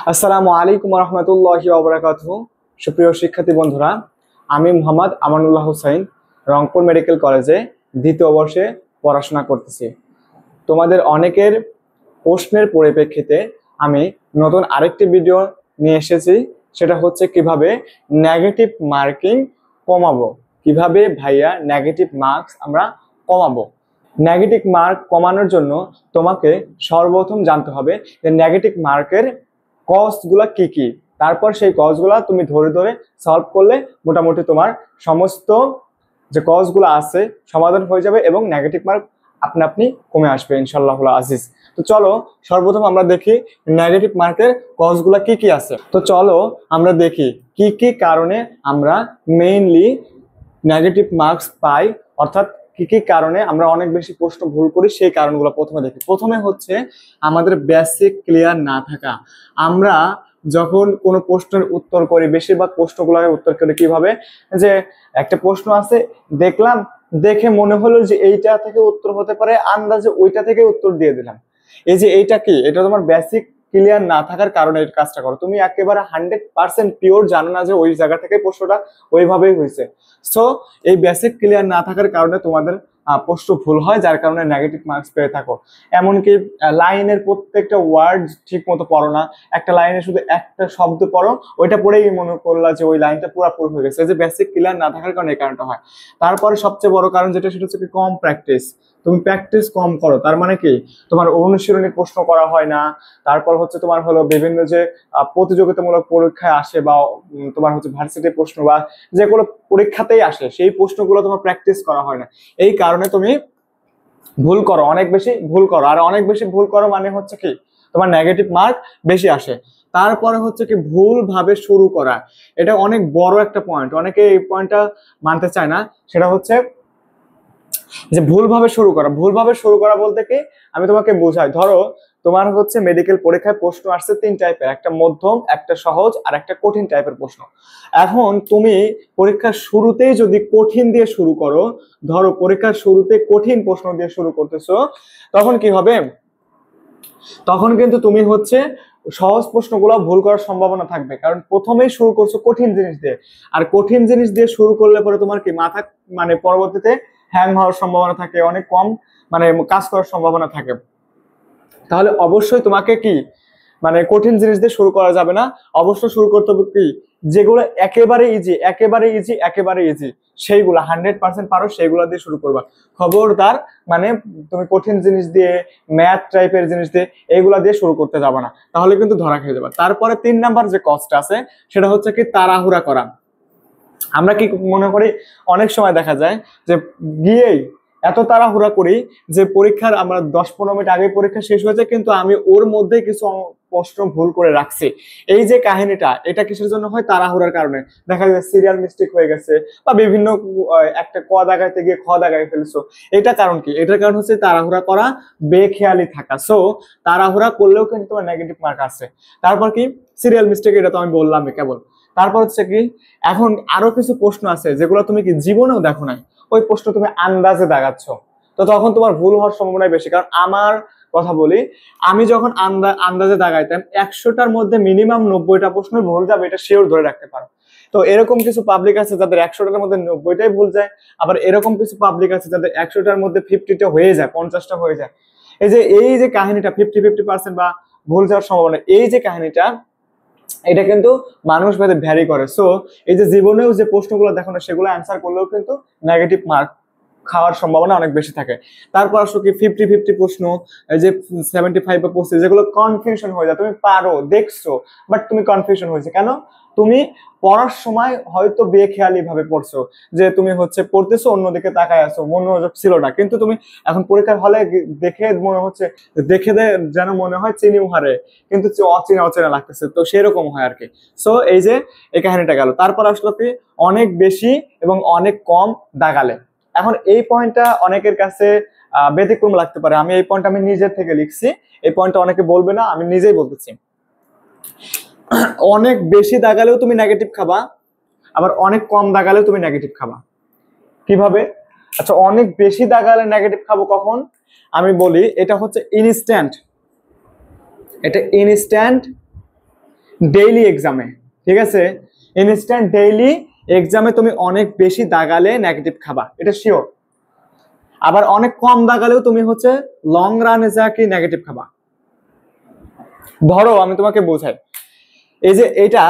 আসসালামু আলাইকুম রহমতুল্লাহি ওয়া বারাকাতুহু। সুপ্রিয় শিক্ষার্থী বন্ধুরা, আমি মোহাম্মদ আমানুল্লাহ হুসাইন রংপুর মেডিকেল কলেজে দ্বিতীয় বর্ষে পড়াশোনা করতেছি। তোমাদের অনেকের প্রশ্নের পরিপ্রেক্ষিতে আমি নতুন আরেকটি ভিডিও নিয়ে এসেছি। সেটা হচ্ছে কিভাবে নেগেটিভ মার্কিং কমাবো, কিভাবে ভাইয়া নেগেটিভ মার্কস আমরা কমাবো। নেগেটিভ মার্ক কমানোর জন্য তোমাকে সর্বপ্রথম জানতে হবে যে নেগেটিভ মার্কের কজগুলা কি কি। তারপর সেই কজগুলা তুমি ধরে ধরে সলভ করলে মোটামুটি তোমার সমস্ত যে কজগুলো আছে সমাধান হয়ে যাবে এবং নেগেটিভ মার্ক আপনা আপনি কমে আসবে ইনশাআল্লাহ আজিজ। তো চলো সর্বপ্রথম আমরা দেখি নেগেটিভ মার্কের কজগুলা কি কি আছে। তো চলো আমরা দেখি কি কি কারণে আমরা মেইনলি নেগেটিভ মার্কস পাই, অর্থাৎ কি কি কারণে আমরা অনেক বেশি প্রশ্ন ভুল করি সেই কারণগুলো প্রথমে দেখি। প্রথমে হচ্ছে আমাদের বেসিক ক্লিয়ার না থাকা। আমরা যখন কোনো প্রশ্নের উত্তর করি, বেশিরভাগ প্রশ্নগুলোর উত্তর করি কিভাবে, যে একটা প্রশ্ন আছে দেখলাম, দেখে মনে হলো যে এইটা থেকে উত্তর হতে পারে, আন্দাজে ওইটা থেকে উত্তর দিয়ে দিলাম। এই যে এইটা কি, এটা তোমার বেসিক ক্লিয়ার না থাকার কারণে এই কাজটা করো। তুমি একেবারে 100% পিওর জানো না যে ওই জায়গা থেকে প্রশ্নটা ওইভাবেই হয়েছে। সো এই বেসিক ক্লিয়ার না থাকার কারণে তোমাদের প্রশ্ন ভুল হয়, যার কারণে নেগেটিভ মার্কস পেয়ে থাকো। এমনকি লাইনের প্রত্যেকটা ওয়ার্ড ঠিক মতো পড়ো না, একটা লাইনে শুধু একটা শব্দ পড়ো, ওইটা পড়েই মনে করলা যে ওই লাইনটা পুরোপুরি হয়ে গেছে। যে বেসিক ক্লিয়ার না থাকার কারণে এই কারণটা হয়। তারপরে সবচেয়ে বড় কারণ যেটা, সেটা হচ্ছে কম প্র্যাকটিস। তুমি প্র্যাকটিস কম করো, তার মানে কি তোমার অনুশীলনী প্রশ্ন করা হয় না। তারপর হচ্ছে তোমার হলো বিভিন্ন যে প্রতিযোগিতামূলক পরীক্ষায় আসে বা তোমার হচ্ছে ভার্সিটি প্রশ্ন বা যেগুলো পরীক্ষাতেই আসে সেই প্রশ্নগুলো তোমার প্র্যাকটিস করা হয় না। এই কারণে তুমি ভুল করো, অনেক বেশি ভুল করো। আর অনেক বেশি ভুল করো মানে হচ্ছে কি তোমার নেগেটিভ মার্ক বেশি আসে। তারপরে হচ্ছে কি ভুল ভাবে শুরু করা। এটা অনেক বড় একটা পয়েন্ট, অনেকে এই পয়েন্টটা মানতে চায় না। সেটা হচ্ছে যে ভুলভাবে শুরু করা। ভুলভাবে শুরু করা বলতে কি, আমি তোমাকে বোঝাই। ধরো তোমার হচ্ছে মেডিকেল পরীক্ষায় প্রশ্ন আসছে 3 টাইপের, একটা মধ্যম, একটা সহজ আর একটা কঠিন টাইপের প্রশ্ন। এখন তুমি পরীক্ষার শুরুতেই যদি কঠিন দিয়ে শুরু করো, ধরো পরীক্ষার শুরুতে কঠিন প্রশ্ন দিয়ে শুরু করতেছো, তখন কি হবে, তখন কিন্তু তুমি হচ্ছে সহজ প্রশ্নগুলো ভুল করার সম্ভাবনা থাকবে, কারণ প্রথমেই শুরু করছো কঠিন জিনিস দিয়ে। আর কঠিন জিনিস দিয়ে শুরু করলে পরে তোমার কি মাথা মানে পরবর্তীতে হ্যাং হওয়ার সম্ভাবনা থাকে, অনেক কম মানে কাজ করার সম্ভাবনা থাকে। তাহলে অবশ্যই তোমাকে কি মানে কঠিন জিনিস দিয়ে শুরু করা যাবে না। অবশ্যই শুরু করতে হবে কি, যেগুলো একেবারে ইজি, একেবারে ইজি, একেবারে ইজি, সেইগুলো 100% পারো সেইগুলো দিয়ে শুরু করবা। খবরদার মানে তুমি কঠিন জিনিস দিয়ে, ম্যাথ টাইপের জিনিস দিয়ে এইগুলা দিয়ে শুরু করতে যাবে না, তাহলে কিন্তু ধরা খেয়ে যাবে। তারপরে 3 নাম্বার যে কষ্টটা আছে সেটা হচ্ছে কি তাড়াহুড়া করা। আমরা কি মনে করি, অনেক সময় দেখা যায় যে গিয়েই এত তাড়াহুড়া করি যে পরীক্ষার আমরা 10-15 মিনিট আগে পরীক্ষা শেষ হয়েছে, কিন্তু আমি ওর মধ্যে কিছু প্রশ্ন ভুল করে রাখছি। এই যে কাহিনীটা, এটা কিসের জন্য হয়, তাড়াহুড়ার কারণে। দেখা যায় সিরিয়াল মিস্টেক হয়ে গেছে বা বিভিন্ন একটা ক দাগাইতে গিয়ে খ দাগাই ফেলছো। এটা কারণ কি, এটার কারণ হচ্ছে তাড়াহুড়া করা, বেখেয়ালি থাকা। সো তাড়াহুড়া করলেও কিন্তু তোমার নেগেটিভ মার্ক আছে। তারপর কি সিরিয়াল মিস্টেক, এটা তো আমি বললাম কেবল। তারপর হচ্ছে কি, এখন আরো কিছু প্রশ্ন আছে যেগুলো তুমি কি জীবনেও দেখো নাই, ওই প্রশ্ন তুমি আন্দাজে দাগাচ্ছ, তো তখন তোমার ভুল হওয়ার সম্ভাবনা বেশি। কারণ আমার কথা বলি, আমি যখন আন্দাজে দাগাইতাম 100টার মধ্যে মিনিমাম 90টা প্রশ্ন ভুল যাবে, এটা শিওর ধরে রাখতে পারো। তো এরকম কিছু পাবলিক আছে যাদের 100টার মধ্যে 90টাই ভুল যায়, আবার এরকম কিছু পাবলিক আছে যাদের 100টার মধ্যে 50টা হয়ে যায়, 50টা হয়ে যায়। এই যে কাহিনীটা 50-50% বা ভুল যাওয়ার সম্ভাবনা, এই যে কাহিনীটা, এটা কিন্তু মানুষ ভেদে ভ্যারি করে। সো এই যে জীবনেও যে প্রশ্নগুলো দেখো না, সেগুলো অ্যান্সার করলেও কিন্তু নেগেটিভ মার্ক খাওয়ার সম্ভাবনা অনেক বেশি থাকে। তারপর আসলে কি 50-50 প্রশ্ন, এই যে 75 বা 25, যেগুলো কনফিউশন হয়ে যায়। তুমি পারো, দেখছো, বাট তুমি কনফিউশন হয়েছে কেন, তুমি পড়ার সময় হয়তো বেখেয়ালি ভাবে পড়ছো, যে তুমি হচ্ছে পড়তেছো অন্যদিকে তাকায় আছো, মনোযোগ ছিল না। কিন্তু তুমি এখন পরীক্ষার হলে দেখে মনে হচ্ছে, দেখে যেন মনে হয় চিনি হারে, কিন্তু অচেনা অচেনা লাগতেছে, তো সেরকম হয় আর কি। সো এই যে এই কাহিনীটা গেল। তারপর আসলো কি অনেক বেশি এবং অনেক কম দাগালে। এখন এই পয়েন্টটা অনেকের কাছে ব্যতিক্রম লাগতে পারে। আমি এই পয়েন্ট আমি নিজের থেকে লিখছি, এই পয়েন্টটা অনেকে বলবে না, আমি নিজেই বলতেছি। অনেক বেশি দাগালেও তুমি নেগেটিভ খাবা, আবার অনেক কম দাগালেও তুমি নেগেটিভ খাবা। কিভাবে? আচ্ছা, অনেক বেশি দাগালে নেগেটিভ খাবো কখন, আমি বলি। এটা হচ্ছে ইনস্ট্যান্ট, এটা ইনস্ট্যান্ট ডেইলি এক্সামে, ঠিক আছে, ইনস্ট্যান্ট ডেইলি এক্সামে তুমি অনেক বেশি দাগালে নেগেটিভ খাবা, এটা শিওর। আবার অনেক কম দাগালেও তুমি হচ্ছে লং রানে যা কি নেগেটিভ খাবা। ধরো আমি তোমাকে বোঝাই, এই যে এটা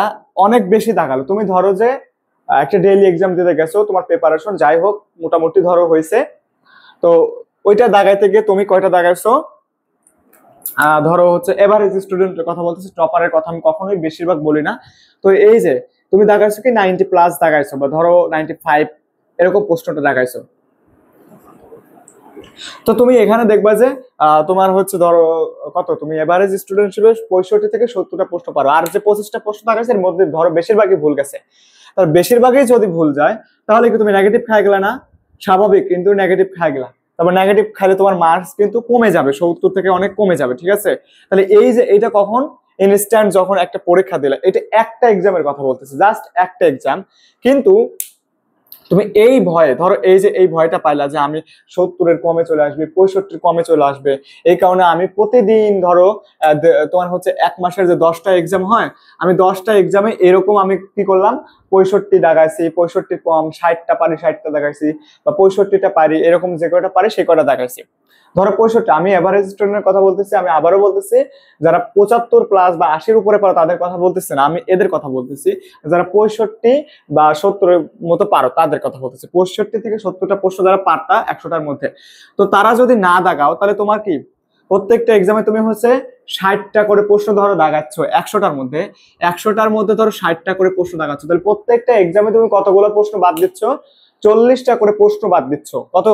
অনেক বেশি দাগালো, তুমি ধরো যে একটা ডেইলি এক্সাম দিতে গেছো, তোমার প্রিপারেশন যাই হোক মোটামুটি ধরো হয়েছে, তো ওইটা দাগাইতে গিয়ে তুমি কয়টা দাগাইছো, ধরো হচ্ছে এভারেজ স্টুডেন্টের কথা বলতেছি, টপারের কথা আমি কখনোই বেশিরভাগ বলি না। তো এই যে তুমি দাগাইছো কি 90+ দাগাইছো, বা ধরো 95 এরকম প্রশ্নটা দাগাইছো, তো তুমি এখানে দেখবা যে তোমার হচ্ছে ধরো কত, তুমি এভারেজ স্টুডেন্ট হিসেবে 65 থেকে 70টা প্রশ্ন পারো, আর যে 25টা প্রশ্ন দাগাইছে এর মধ্যে ধরো বেশিরভাগই ভুল গেছে। তার বেশিরভাগই যদি ভুল যায় তাহলে কি তুমি নেগেটিভ খাই গেলা না? স্বাভাবিক, কিন্তু নেগেটিভ খাই গেলা, তারপর নেগেটিভ খাইলে তোমার মার্কস কিন্তু কমে যাবে, 70 থেকে অনেক কমে যাবে, ঠিক আছে। তাহলে এই যে এটা কখন, ইনস্ট্যান্ট যখন একটা পরীক্ষা দিলা, এটা একটা এক্সামের কথা বলতেছে, জাস্ট একটা এক্সাম, কিন্তু তুমি এই ভয়ে, ধরো এই যে এই ভয়টা পাইলা যে আমি 70-এর কমে চলে আসবে, 65-র কমে চলে আসবে, এই কারণে আমি প্রতিদিন ধরো তোমার হচ্ছে এক মাসের যে 10টা এক্সাম হয়, আমি 10টা এক্সামে এরকম আমি কি করলাম, 65 দাগাইছি, 65 কম, 60টা পারি 60টা দাগাইছি, বা 65টা পারি, এরকম যে কয়টা পারি সে কয়টা দাগাইছি। ধরো 65, আমি এভারেজ স্টুডেন্টের কথা বলতেছি, আমি আবারও বলতেছি, যারা 75+ বা 80-র উপরে পারো তাদের কথা বলতেছি না, আমি এদের কথা বলতেছি, যারা 65 বা 70-এর মতো পারো তাদের কথা বলতেছি, 65 থেকে 70টা প্রশ্ন যারা পারতা 100টার মধ্যে, তো তারা যদি না দাগাও তাহলে তোমার কি প্রত্যেকটা এক্সামে তুমি হচ্ছে 60টা করে প্রশ্ন ধরো দাগাচ্ছ, 100টার মধ্যে, 100টার মধ্যে ধরো 60টা করে প্রশ্ন দাগাচ্ছ, তাহলে প্রত্যেকটা এক্সামে তুমি কতগুলো প্রশ্ন বাদ দিচ্ছ, 40টা করে প্রশ্ন বাদ দিচ্ছ, কত,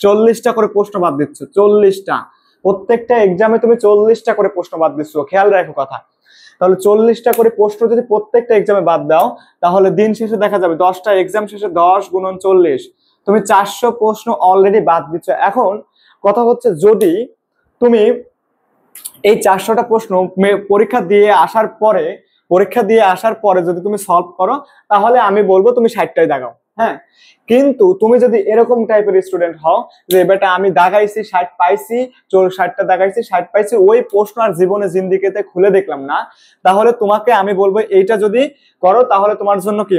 40টা করে প্রশ্ন বাদ দিচ্ছ, 40টা, প্রত্যেকটা এক্সামে তুমি 40টা করে প্রশ্ন বাদ দিচ্ছ, খেয়াল রাখো কথা। তাহলে 40টা করে প্রশ্ন যদি প্রত্যেকটা এক্সামে বাদ দাও, তাহলে দিন শেষে দেখা যাবে 10টা এক্সাম শেষে 10 গুণন 40, তুমি 400 প্রশ্ন অলরেডি বাদ দিচ্ছ। এখন কথা হচ্ছে, যদি তুমি এই 400টা প্রশ্ন পরীক্ষা দিয়ে আসার পরে যদি তুমি সলভ করো, তাহলে আমি বলবো তুমি 60টাই দাগাও, হ্যাঁ। কিন্তু তুমি যদি এরকম টাইপের স্টুডেন্ট হও যে বেটা আমি দাগাইছি 60 পাইছি, 60টা দাগাইছি 60 পাইছি, ওই প্রশ্ন আর জীবনে জিন্দিগিতে খুলে দেখলাম না, তাহলে তোমাকে আমি বলবো এইটা যদি করো তাহলে তোমার জন্য কি,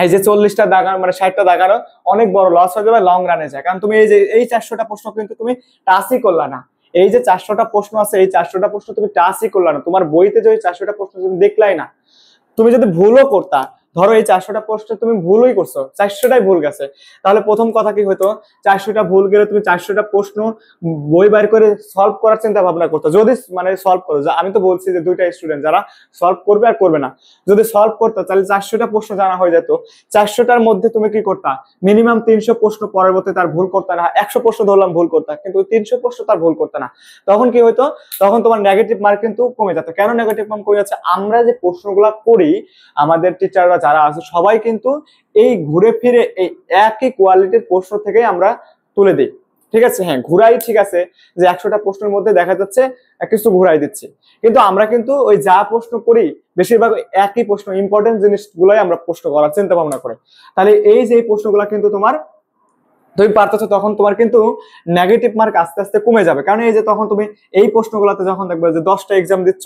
এই যে 40টা দাগানো মানে 60টা দাগানো অনেক বড় লস হয়ে যাবে, লং রানে যায়, কারণ তুমি এই যে এই 400টা প্রশ্ন কিন্তু তুমি টাচই করলা না, এই যে 400টা প্রশ্ন আছে, এই 400টা প্রশ্ন তুমি টাচই করলা না, তোমার বইতে যে 400টা প্রশ্ন তুমি দেখলাই না, তুমি যদি ভুলও করতা, ধরো এই 400টা প্রশ্ন তুমি ভুলই করছো, 400টাই ভুল গেছে, তাহলে প্রথম কথা কি হতো, 400টা ভুল গেলে তুমি 400টা প্রশ্ন বই বাইর করে সলভ করার চিন্তা ভাবনা করতো, যদি মানে সলভ করো, আমি তো বলছি যে দুইটা স্টুডেন্ট যারা সলভ করবে আর করবে না, যদি সলভ করতো তাহলে 400টা প্রশ্ন জানা হয়ে যেত, 400টার মধ্যে তুমি কি করতা, মিনিমাম 300 প্রশ্ন পরবর্তী তার ভুল করতে না, 100 প্রশ্ন ধরলাম ভুল করতা, কিন্তু 300 প্রশ্ন তার ভুল করতে না, তখন কি হইতো, তখন তোমার নেগেটিভ মার্ক কিন্তু কমে যেত। কেন নেগেটিভ মার্ক কমে যাচ্ছে, আমরা যে প্রশ্নগুলো করি, আমাদের টিচাররা যারা আছে সবাই কিন্তু এই ঘুরে ফিরে এই একই কোয়ালিটির প্রশ্ন থেকে আমরা তুলে দিই, ঠিক আছে। হ্যাঁ ঘুরাই, ঠিক আছে, যে 100টা প্রশ্নের মধ্যে দেখা যাচ্ছে কিছু ঘুরাই দিচ্ছি, কিন্তু আমরা কিন্তু ওই যা প্রশ্ন করি বেশিরভাগ একই প্রশ্ন, ইম্পর্টেন্ট জিনিসগুলোই আমরা প্রশ্ন করার চিন্তা ভাবনা করি, তাহলে এই যে প্রশ্নগুলো কিন্তু তুমি পারতেছো, তখন তোমার কিন্তু নেগেটিভ মার্ক আস্তে আস্তে কমে যাবে, কারণ এই যে তখন তুমি এই প্রশ্নগুলোতে যখন দেখবে যে 10টা এক্সাম দিচ্ছ,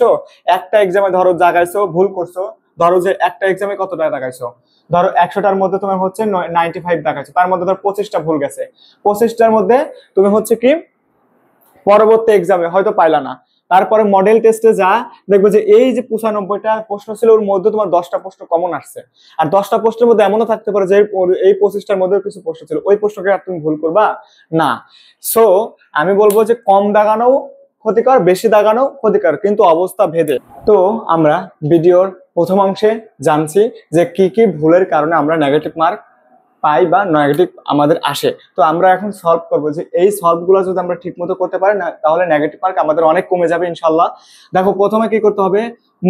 একটা এক্সামে ধরো জাগাইছো ভুল করছো, ধরো যে একটা এক্সামে কতটা দাগাইছো, ধরো 100টার মধ্যে তোমার হচ্ছে 95 দাগাইছো, তার মধ্যে ধরো 25টা ভুল গেছে, 25টার মধ্যে তুমি হচ্ছে কি পরবর্তী এক্সামে হয়তো পাইলা না, তারপরে মডেল টেস্টে যা দেখবে যে এই যে 95টা প্রশ্ন ছিল ওর মধ্যে তোমার 10টা প্রশ্ন কমন আসছে, আর 10টা প্রশ্নের মধ্যে এমনও থাকতে পারে যে এই 25টার মধ্যে কিছু প্রশ্ন ছিল, ওই প্রশ্নকে আর তুমি ভুল করবা না। সো আমি বলবো যে কম দাগানো ক্ষতিকর, বেশি দাগানো ক্ষতিকর, কিন্তু অবস্থা ভেদে। তো আমরা ভিডিওর প্রথম অংশে জানছি যে কি কি ভুলের কারণে আমরা নেগেটিভ মার্ক পাই বা নেগেটিভ আমাদের আসে, তো আমরা এখন সলভ করবো যে এই সলভ গুলো যদি আমরা ঠিক মতো করতে পারি না, তাহলে নেগেটিভ মার্ক আমাদের অনেক কমে যাবে ইনশাল্লাহ। দেখো প্রথমে কি করতে হবে,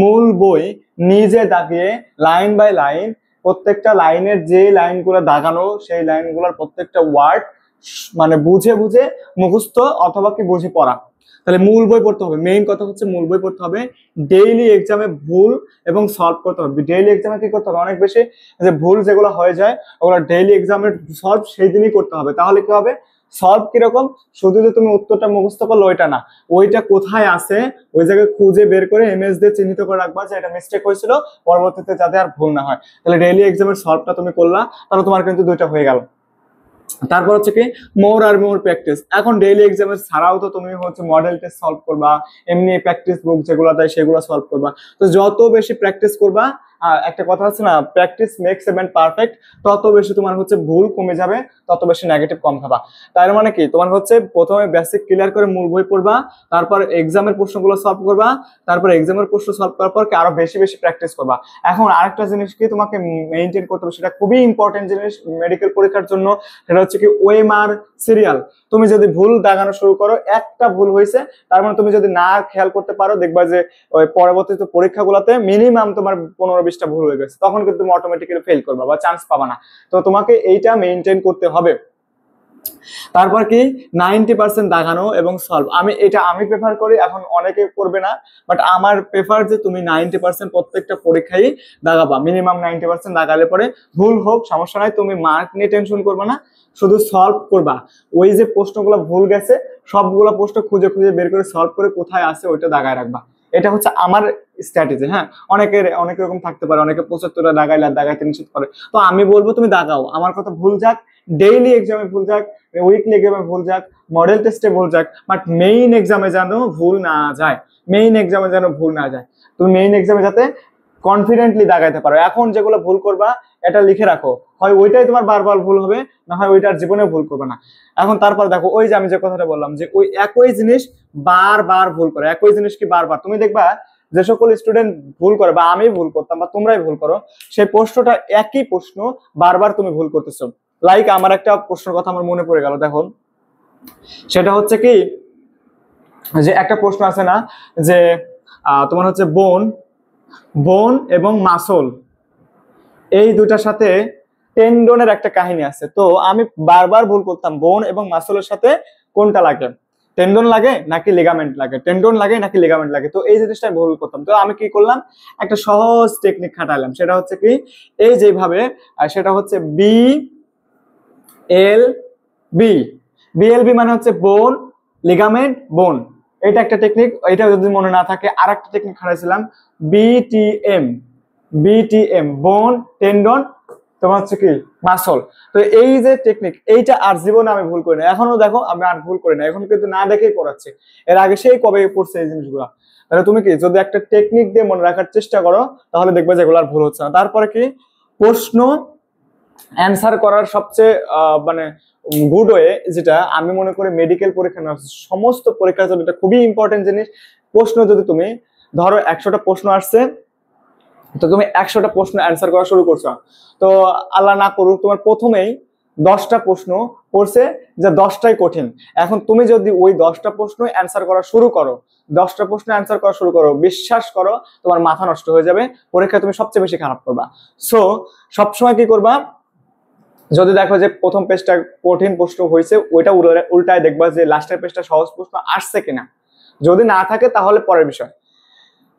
মূল বই নিজে দাগিয়ে লাইন বাই লাইন প্রত্যেকটা লাইনের যে লাইনগুলো দাগানো সেই লাইনগুলোর প্রত্যেকটা ওয়ার্ড মানে বুঝে বুঝে মুখস্থ অথবা কি বুঝে পড়া, তাহলে মূল বই পড়তে হবে, মেইন কথা হচ্ছে মূল বই পড়তে হবে, ডেইলি এক্সামে ভুল এবং সলভ করতে হবে, ডেইলি এক্সামে কি করতে হবে, অনেক বেশি যে ভুল যেগুলো হয়ে যায় ওগুলো ডেইলি এক্সামের সলভ সেই দিনই করতে হবে, তাহলে কি হবে সলভ কিরকম, শুধু যে তুমি উত্তরটা মুখস্থ করলো ওইটা না, ওইটা কোথায় আছে ওই জায়গায় খুঁজে বের করে ইমেজ দিয়ে চিহ্নিত করে রাখবা যে এটা মিস্টেক হয়েছিল, পরবর্তীতে যাতে আর ভুল না হয়। তাহলে ডেইলি এক্সামের সলভটা তুমি করলা, তাহলে তোমার কিন্তু দুইটা হয়ে গেল। তারপর হচ্ছে কি মোর আর মোর প্র্যাকটিস। এখন ডেইলি এক্সামের ছাড়াও তো তুমি হচ্ছে মডেল টেস্ট সলভ করবা, এমনি প্র্যাকটিস বুক যেগুলো দেয় সেগুলো সলভ করবা। তো যত বেশি প্র্যাকটিস করবা, একটা কথা আছে না, practice makes a man perfect, তত বেশি তোমার হচ্ছে ভুল কমে যাবে, তত বেশি নেগেটিভ কম খাবা। তার মানে কি, তোমার হচ্ছে প্রথমে বেসিক ক্লিয়ার করে মূল বই পড়বা, তারপর এক্সামের প্রশ্নগুলো সলভ করবা, তারপর এক্সামের প্রশ্ন সলভ করার পর আরো বেশি বেশি প্র্যাকটিস করবা। এখন আরেকটা জিনিস কি তোমাকে মেইনটেইন করতে হবে, সেটা খুবই ইম্পর্টেন্ট জিনিস মেডিকেল পরীক্ষার জন্য, সেটা হচ্ছে কি ওএমআর সিরিয়াল। তুমি যদি ভুল দাগানো শুরু করো, একটা ভুল হয়েছে, তার মানে তুমি যদি না খেয়াল করতে পারো, দেখবা যে ওই পরবর্তীতে পরীক্ষাগুলোতে মিনিমাম তোমার 15-20টা ভুল হয়ে গেছে, তখন কিন্তু তুমি অটোমেটিক্যালি ফেল করবা বা চান্স পাবা না। তো তোমাকে এইটা মেইনটেইন করতে হবে। তারপর কি 90% দাগানো এবং সলভ। আমি প্রেফার করি, এখন অনেকে করবে না, বাট আমার প্রেফার যে তুমি 90% প্রত্যেকটা পরীক্ষায় দাগাবা, মিনিমাম 90% দাগালে পরে ভুল হোক সমস্যা নাই, তুমি মার্ক নিয়ে টেনশন করবে না, শুধু সলভ করবা। ওই যে প্রশ্নগুলো ভুল গেছে সবগুলো প্রশ্ন খুঁজে খুঁজে বের করে সলভ করে কোথায় আছে ওইটা দাগায় রাখবা। এটা হচ্ছে আমার স্ট্র্যাটেজি। হ্যাঁ, অনেক রকম থাকতে পারে, অনেকে 75টা দাগাইলে দাগাইতে নিষেধ করে, তো আমি বলবো তুমি দাগাও। আমার কথা, ভুল যাক, ডেইলি এক্সামে ভুল যাক, উইকলি এক্সামে ভুল যাক, মডেল টেস্টে ভুল যাক, বাট মেইন এক্সামে যেন ভুল না যায়, তুমি মেইন এক্সামে যাতে কনফিডেন্টলি দাগাইতে পারো। এখন যেগুলো ভুল করবা এটা লিখে রাখো, হয় ওইটাই তোমার বারবার ভুল হবে, না হয় ওইটার জীবনে ভুল করবে না। এখন তারপর দেখো, ওই যে আমি যে কথাটা বললাম যে ওই একই জিনিস বারবার ভুল করে, একই জিনিস কি বারবার, তুমি দেখবা যে সকল স্টুডেন্ট ভুল করে, বা আমি ভুল করতাম বা তোমরাই ভুল করো, সেই প্রশ্নটা একই প্রশ্ন বারবার তুমি ভুল করতেছো। লাইক আমার একটা প্রশ্নের কথা আমার মনে পড়ে গেল, দেখো সেটা হচ্ছে কি, যে একটা প্রশ্ন আছে না, যে তোমার হচ্ছে বোন এবং মাসল, এই দুটার সাথে টেন্ডনের একটা কাহিনী আছে। তো আমি বারবার ভুল করতাম, বোন এবং মাসলের সাথে কোনটা লাগে, টেন্ডন লাগে নাকি লিগামেন্ট লাগে, টেন্ডন লাগে নাকি লিগামেন্ট লাগে। তো এই জিনিসটা ভুল করতাম। তো আমি কি করলাম, একটা সহজ টেকনিক খাটালাম, সেটা হচ্ছে কি এই যেভাবে, সেটা হচ্ছে বিএলবি মানে হচ্ছে বোন লিগামেন্ট বোন, এটা একটা টেকনিক। এটা যদি মনে না থাকে, আর একটা টেকনিক খাটাইছিলাম, বিটিএম বোন টেন্ডন, তোমার হচ্ছে কি মাসল। তো এই যে টেকনিক, এইটা আর জীবনে আমি ভুল করি না, এখনো দেখো আমি আর ভুল করি না, এখন কিন্তু না দেখেই করাচ্ছে, এর আগে সেই কবে পড়ছে এই জিনিসগুলা। তাহলে তুমি কি যদি একটা টেকনিক দিয়ে মনে রাখার চেষ্টা করো, তাহলে দেখবে যে এগুলো আর ভুল হচ্ছে না। তারপরে কি, প্রশ্ন অ্যান্সার করার সবচেয়ে মানে গুড ওয়ে, যেটা আমি মনে করি মেডিকেল পরীক্ষা না, সমস্ত পরীক্ষার জন্য এটা খুবই ইম্পর্টেন্ট জিনিস। প্রশ্ন যদি তুমি ধরো 100টা প্রশ্ন আসছে, তো তুমি 100টা প্রশ্ন অ্যান্সার করা শুরু করছো, তো আল্লাহ না করুক তোমার প্রথমেই 10টা প্রশ্ন পড়ছে যে 10টাই কঠিন। এখন তুমি যদি ওই 10টা প্রশ্ন অ্যান্সার করা শুরু করো, 10টা প্রশ্ন অ্যান্সার করা শুরু করো, বিশ্বাস করো তোমার মাথা নষ্ট হয়ে যাবে, পরীক্ষা তুমি সবচেয়ে বেশি খারাপ করবা। সো সবসময় কি করবা, যদি দেখো যে প্রথম পেজটা কঠিন প্রশ্ন হয়েছে, ওইটা উল্টায় দেখবা যে লাস্টের পেজটা সহজ প্রশ্ন আসছে কিনা, যদি না থাকে তাহলে পরের বিষয়।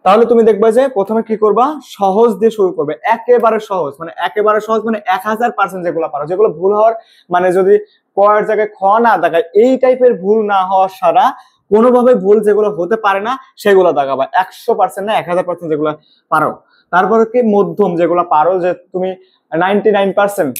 তাহলে তুমি দেখবা যে প্রথমে কি করবা, সহজ দিয়ে শুরু করবে, একেবারে সহজ মানে 1000% যেগুলো পারো, যেগুলো ভুল হওয়ার মানে যদি পরের জায়গায় খ না দেখায়, এই টাইপের ভুল না হওয়ার সারা কোনোভাবে ভুল যেগুলো হতে পারে না সেগুলো দেখাবা, 100% না 1000% যেগুলো পারো। তারপরে কি মধ্যম যেগুলো পারো, যে তুমি 99%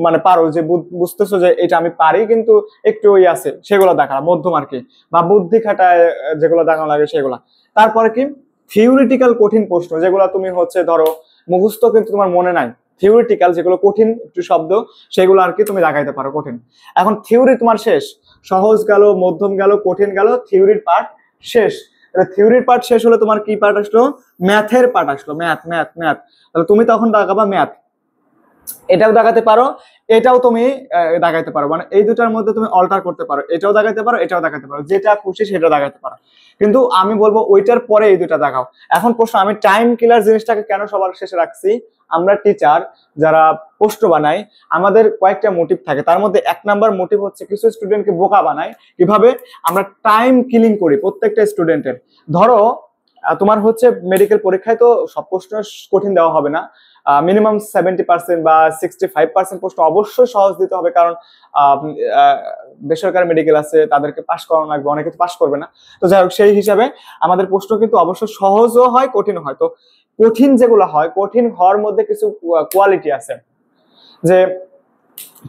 মানে পারো, যে বুঝতেছো যে এটা আমি পারি কিন্তু একটু ওই আছে, সেগুলো দেখা মধ্যম আর কি, বা বুদ্ধি খাটায় যেগুলো দেখানো লাগে সেগুলা। তারপরে কি থিওরিটিক্যাল কঠিন প্রশ্ন, যেগুলো তুমি হচ্ছে ধরো মুখস্থ কিন্তু তোমার মনে নাই, থিওরিটিক্যাল যেগুলো কঠিন একটু শব্দ, সেগুলো আর কি তুমি দেখাইতে পারো কঠিন। এখন থিওরি তোমার শেষ, সহজ গেল, মধ্যম গেল, কঠিন গেল, থিওরির পার্ট শেষ। থিওরির পার্ট শেষ হলে তোমার কি পার্ট আসলো, ম্যাথের পার্ট আসলো, ম্যাথ। তাহলে তুমি তখন দেখাবা ম্যাথ, এটাও দেখাতে পারো, এটাও তুমি দেখাইতে পারো, মানে এই দুটার মধ্যে তুমি অল্টার করতে পারো, এটাও দেখাতে পারো, এটাও দেখাতে পারো, যেটা খুশি সেটা দেখাতে পারো। কিন্তু আমি বলবো ওইটার পরে এই দুটা দেখাও। এখন প্রশ্ন, আমি টাইম কিলার জিনিসটাকে কেন সবার শেষে রাখছি, আমরা টিচার যারা প্রশ্ন বানাই, আমাদের কয়েকটা মোটিভ থাকে, তার মধ্যে 1 নাম্বার মোটিভ হচ্ছে কিছু স্টুডেন্টকে বোকা বানাই। কিভাবে আমরা টাইম কিলিং করি প্রত্যেকটা স্টুডেন্টের। ধরো তোমার হচ্ছে মেডিকেল পরীক্ষায় তো সব প্রশ্ন কঠিন দেওয়া হবে না, মিনিমাম 70% বা 65% প্রশ্ন অবশ্যই সহজ দিতে হবে, কারণ বেসরকারি মেডিকেল আছে, তাদেরকে পাস করানো লাগবে, অনেকে তো পাস করবে না। তো যাই হোক, সেই হিসাবে আমাদের প্রশ্ন কিন্তু অবশ্যই সহজও হয়, কঠিন হয়। তো কঠিন যেগুলো হয়, কঠিন হওয়ার মধ্যে কিছু কোয়ালিটি আছে, যে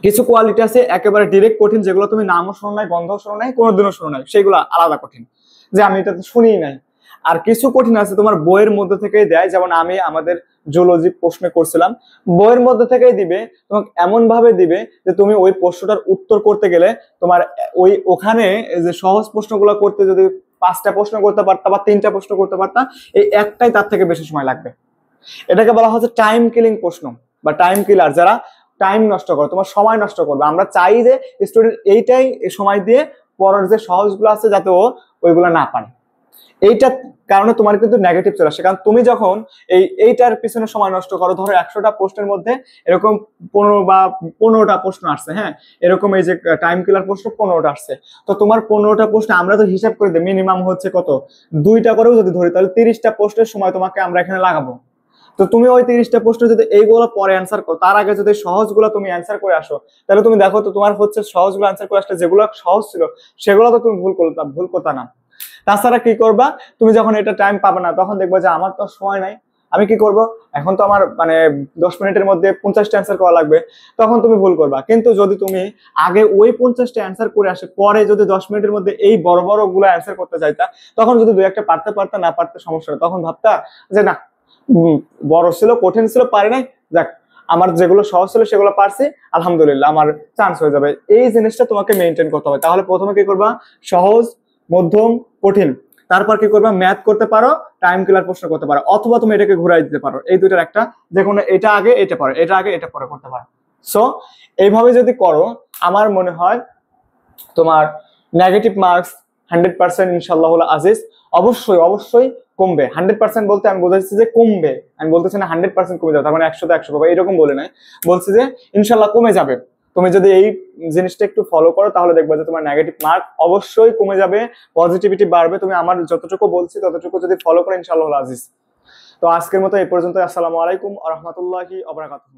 কিছু কোয়ালিটি আছে একেবারে ডিরেক্ট কঠিন, যেগুলো তুমি নামও শোনো নাই, গন্ধও শোনো নাই, কোনোদিনও শোনো নাই, সেগুলো আলাদা কঠিন, যে আমি এটা তো শুনিই নাই। আর কিছু কঠিন আছে তোমার বইয়ের মধ্যে থেকেই দেয়, যেমন আমি আমাদের জুলজি প্রশ্ন করছিলাম, বইয়ের মধ্যে থেকেই দিবে, তোমাকে এমন ভাবে দিবে যে তুমি ওই প্রশ্নটার উত্তর করতে গেলে তোমার ওখানে যে সহজ প্রশ্নগুলো করতে যদি 5টা প্রশ্ন করতে পারতা বা 3টা প্রশ্ন করতে পারতা, এই একটাই তার থেকে বেশি সময় লাগবে। এটাকে বলা হচ্ছে টাইম কিলিং প্রশ্ন বা টাইম কিলার, যারা টাইম নষ্ট করে, তোমার সময় নষ্ট করবে। আমরা চাই যে স্টুডেন্ট এইটাই সময় দিয়ে পরের যে সহজগুলো আছে যাতে ও ওইগুলো না পারে। এইটা কারণে তোমার কিন্তু নেগেটিভ চলে আসে, কারণ তুমি যখন এইটার পিছনে সময় নষ্ট করো, ধরো 100টা প্রশ্নের মধ্যে এরকম 15 বা 15টা প্রশ্ন আসছে, হ্যাঁ, এরকম এই যে টাইম কিলার প্রশ্ন 15টা আসছে, তো তোমার 15টা প্রশ্ন আমরা তো হিসাব করে দিই, মিনিমাম হচ্ছে কত, 2টা করেও যদি ধরি, তাহলে 30টা প্রশ্নের সময় তোমাকে আমরা এখানে লাগাবো। তো তুমি ওই 30টা প্রশ্ন যদি এইগুলো পরে অ্যান্সার করো, তার আগে যদি সহজগুলো তুমি অ্যান্সার করে আসো, তাহলে তুমি দেখো তো তোমার হচ্ছে সহজগুলো অ্যান্সার করে আসলে যেগুলো সহজ ছিল সেগুলো তো তুমি ভুল করতা না। তাছাড়া কি করবা, তুমি যখন এটা টাইম পাবে না, তখন দেখবা যে আমার তো সময় নাই, আমি কি করব, এখন তো আমার মানে 10 মিনিটের মধ্যে 50টা অ্যান্সার করা লাগবে, তখন তুমি ভুল করবা। কিন্তু যদি তুমি আগে ওই 50টা অ্যান্সার করে আসে, পরে যদি 10 মিনিটের মধ্যে এই বড় বড় গুলো অ্যান্সার করতে চাইতা, তখন যদি 2-1টা পারতে না পারতে সমস্যা, তখন ভাবতা যে না, বড় ছিল, কঠিন ছিল, পারি নাই, যাক আমার যেগুলো সহজ ছিল সেগুলো পারছি, আলহামদুলিল্লাহ আমার চান্স হয়ে যাবে। এই জিনিসটা তোমাকে মেনটেন করতে হবে। তাহলে প্রথমে কি করবা, সহজ, মধ্যম, কঠিন, তারপর কি করবা, ম্যাথ করতে পারো, টাইম কিলার প্রশ্ন করতে পারো, অথবা তুমি এটাকে ঘুরাই দিতে পারো, এই দুইটার একটা, যে কোনো এটা আগে এটা পরে, এটা আগে এটা পরে করতে পারো। সো এইভাবে যদি করো, আমার মনে হয় তোমার নেগেটিভ মার্কস 100% ইনশাআল্লাহ আজিজ অবশ্যই অবশ্যই কমবে। 100% বলতে আমি বোঝাচ্ছি যে কমবে, আমি বলতেছি না 100% কমে যাবে, তার মানে 100 তে 100 পাবে এরকম বলে নাই, বলছি যে ইনশাআল্লাহ কমে যাবে। তুমি যদি এই জিনিসটা একটু ফলো করো, তাহলে দেখবে যে তোমার নেগেটিভ মার্ক অবশ্যই কমে যাবে, পজিটিভিটি বাড়বে। তুমি আমার যতটুকু বলছি ততটুকু যদি ফলো করো ইনশাআল্লাহ আজিজ। তো আজকের মতো এই পর্যন্ত। আসসালামু আলাইকুম ওয়া রাহমাতুল্লাহি ওয়া বারাকাতুহু।